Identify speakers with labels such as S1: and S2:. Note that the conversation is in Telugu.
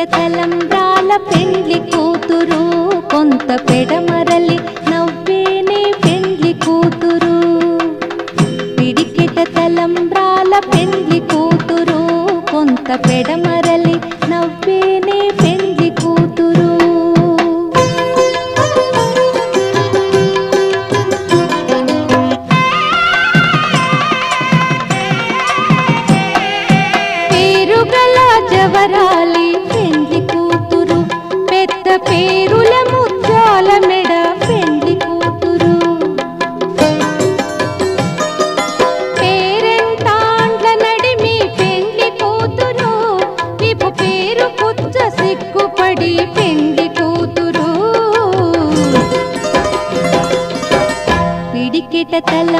S1: తలంబ్రాల పెండ్లి కూతురు కొంత పెడమరలి నవ్వేనే పెండ్లి కూతురు పిడికిట తలంబ్రాల పెండ్లి కూతురు కొంత పెడమరలి నవ్వేనే పెండ్లి కూతురు పేరుగల జవరాలి పెండ్లి కూతురు పెద్ద పేరుల ముత్యాల మెడ పెండ్లి కూతురు పేరెంటాండ్ల నడిమి పెండ్లి కూతురు విపు పేరు పుచ్చ సిగ్గుపడి పెండ్లి కూతురు పిడికిట తలం